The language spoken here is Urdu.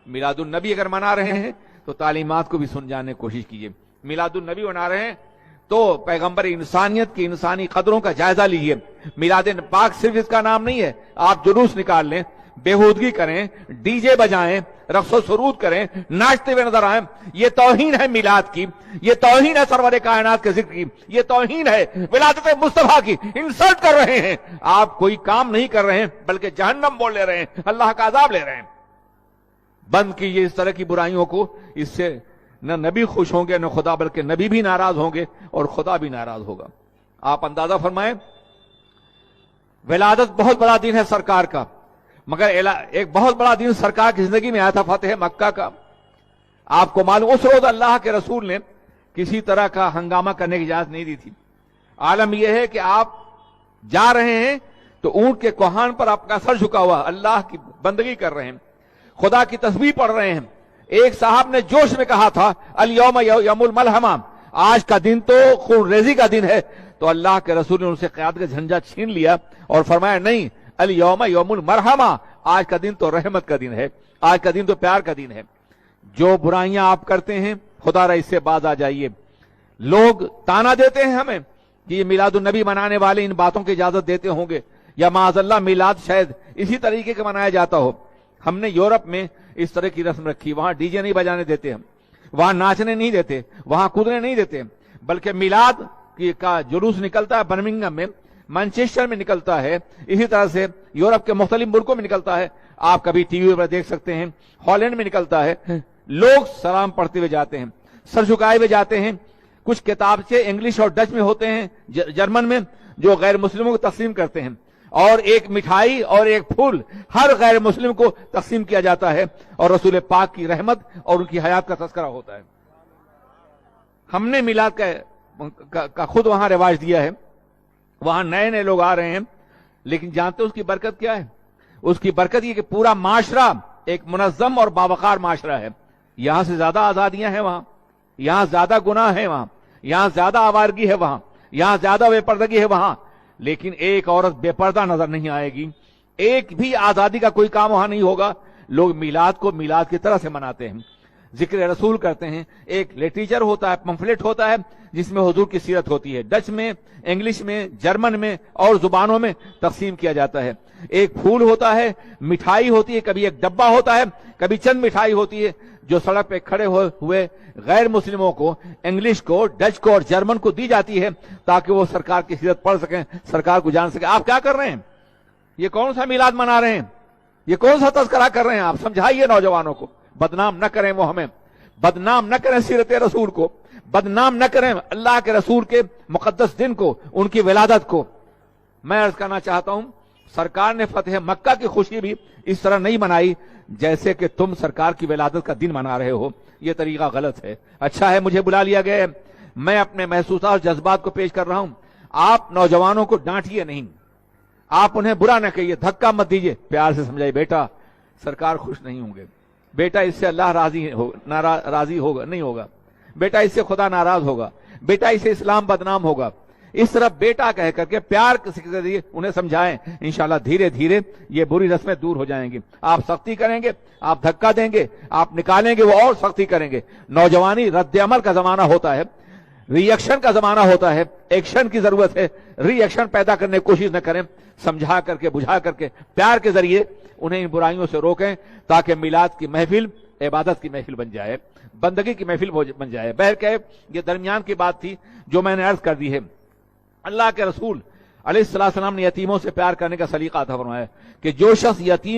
میلاد النبی اگر منا رہے ہیں تو تعلیمات کو بھی سن جانے کی کوشش کیجیے. میلاد النبی منا رہے ہیں تو پیغمبر انسانیت کی انسانی قدروں کا جائزہ لیجیے. میلاد پاک صرف اس کا نام نہیں ہے. آپ جلوس نکال لیں, بےہودگی کریں, ڈی جے بجائیں, رقص و سرود کریں, ناچتے ہوئے نظر آئیں, یہ توہین ہے میلاد کی, یہ توہین ہے سرور کائنات کے ذکر کی, یہ توہین ہے ولادت مصطفیٰ کی. انسلٹ کر رہے ہیں آپ, کوئی کام نہیں کر رہے ہیں بلکہ جہنم بول لے رہے ہیں, اللہ کا عذاب لے رہے ہیں. بند کیجیے اس طرح کی برائیوں کو. اس سے نہ نبی خوش ہوں گے نہ خدا, بلکہ نبی بھی ناراض ہوں گے اور خدا بھی ناراض ہوگا. آپ اندازہ فرمائیں, ولادت بہت بڑا دن ہے سرکار کا, مگر ایک بہت بڑا دن سرکار کی زندگی میں آیا تھا, فتح مکہ کا. آپ کو معلوم اس روز اللہ کے رسول نے کسی طرح کا ہنگامہ کرنے کی اجازت نہیں دی تھی. عالم یہ ہے کہ آپ جا رہے ہیں تو اونٹ کے کوہان پر آپ کا سر جھکا ہوا اللہ کی بندگی کر رہے ہیں, خدا کی تسبیح پڑھ رہے ہیں. ایک صاحب نے جوش میں کہا تھا الیوم یوم الملحمہ, آج کا دن تو خون ریزی کا دن ہے. تو اللہ کے رسول نے ان سے قیادت کا جھنجا چھین لیا اور فرمایا نہیں, الیوم یوم المرحمہ, آج کا دن تو رحمت کا دن ہے, آج کا دن تو پیار کا دن ہے. جو برائیاں آپ کرتے ہیں خدا را اس سے باز آ جائیے. لوگ تانا دیتے ہیں ہمیں کہ یہ میلاد النبی منانے والے ان باتوں کی اجازت دیتے ہوں گے, یا معاذ اللہ میلاد شاید اسی طریقے کا منایا جاتا ہو. ہم نے یورپ میں اس طرح کی رسم رکھی, وہاں ڈی جے نہیں بجانے دیتے, ہم وہاں ناچنے نہیں دیتے, وہاں کودنے نہیں دیتے, بلکہ میلاد کا جلوس نکلتا ہے برمنگھم میں, مانچسٹر میں نکلتا ہے, اسی طرح سے یورپ کے مختلف ملکوں میں نکلتا ہے. آپ کبھی ٹی وی پر دیکھ سکتے ہیں, ہالینڈ میں نکلتا ہے. لوگ سلام پڑھتے ہوئے جاتے ہیں, سر جھکائے ہوئے جاتے ہیں. کچھ کتابچے انگلش اور ڈچ میں ہوتے ہیں, جرمن میں, جو غیر مسلموں کو تقسیم کرتے ہیں, اور ایک مٹھائی اور ایک پھول ہر غیر مسلم کو تقسیم کیا جاتا ہے, اور رسول پاک کی رحمت اور ان کی حیات کا تذکرہ ہوتا ہے. ہم نے میلاد کا خود وہاں رواج دیا ہے. وہاں نئے نئے لوگ آ رہے ہیں, لیکن جانتے اس کی برکت کیا ہے؟ اس کی برکت یہ کہ پورا معاشرہ ایک منظم اور باوقار معاشرہ ہے. یہاں سے زیادہ آزادیاں ہیں وہاں, یہاں زیادہ گناہ ہے وہاں, یہاں زیادہ آوارگی ہے وہاں, یہاں زیادہ بے پردگی ہے وہاں, لیکن ایک عورت بے پردہ نظر نہیں آئے گی. ایک بھی آزادی کا کوئی کام وہاں نہیں ہوگا. لوگ میلاد کو میلاد کی طرح سے مناتے ہیں, ذکر رسول کرتے ہیں. ایک لٹریچر ہوتا ہے, پمفلٹ ہوتا ہے, جس میں حضور کی سیرت ہوتی ہے. ڈچ میں, انگلش میں, جرمن میں اور زبانوں میں تقسیم کیا جاتا ہے. ایک پھول ہوتا ہے, مٹھائی ہوتی ہے, کبھی ایک ڈبہ ہوتا ہے, کبھی چند مٹھائی ہوتی ہے, جو سڑک پہ کھڑے ہوئے غیر مسلموں کو, انگلش کو, ڈچ کو اور جرمن کو دی جاتی ہے, تاکہ وہ سرکار کی سیرت پڑھ سکیں, سرکار کو جان سکیں. آپ کیا کر رہے ہیں؟ یہ کون سا میلاد منا رہے ہیں؟ یہ کون سا تذکرہ کر رہے ہیں؟ آپ سمجھائیے نوجوانوں کو. بدنام نہ کریں وہ ہمیں, بدنام نہ کریں سیرت رسول کو, بدنام نہ کریں اللہ کے رسول کے مقدس دن کو, ان کی ولادت کو. میں عرض کرنا چاہتا ہوں, سرکار نے فتح مکہ کی خوشی بھی اس طرح نہیں منائی جیسے کہ تم سرکار کی ولادت کا دن منا رہے ہو. یہ طریقہ غلط ہے. اچھا ہے مجھے بلا لیا گیا ہے, میں اپنے محسوسات اور جذبات کو پیش کر رہا ہوں. آپ نوجوانوں کو ڈانٹیے نہیں, آپ انہیں برا نہ کہیے, دھکا مت دیجیے, پیار سے سمجھائیے, بیٹا سرکار خوش نہیں ہوں گے, بیٹا اس سے اللہ راضی ہوگا نہیں ہوگا, بیٹا اس سے خدا ناراض ہوگا, بیٹا اس سے اسلام بدنام ہوگا. اس طرح بیٹا کہہ کر کے پیار کے ذریعے انہیں سمجھائیں. انشاءاللہ دھیرے دھیرے یہ بری رسمیں دور ہو جائیں گی. آپ سختی کریں گے, آپ دھکا دیں گے, آپ نکالیں گے, وہ اور سختی کریں گے. نوجوانی رد عمل کا زمانہ ہوتا ہے, ری ایکشن کا زمانہ ہوتا ہے. ایکشن کی ضرورت ہے, ری ایکشن پیدا کرنے کی کوشش نہ کریں. سمجھا کر کے, بجھا کر کے, پیار کے ذریعے انہیں ان برائیوں سے روکیں, تاکہ میلاد کی محفل عبادت کی محفل بن جائے, بندگی کی محفل بن جائے. بہرکیف یہ درمیان کی بات تھی جو میں نے عرض کر دی ہے. اللہ کے رسول علیہ السلام نے یتیموں سے پیار کرنے کا سلیقہ عطا فرمایا کہ جو شخص یتیم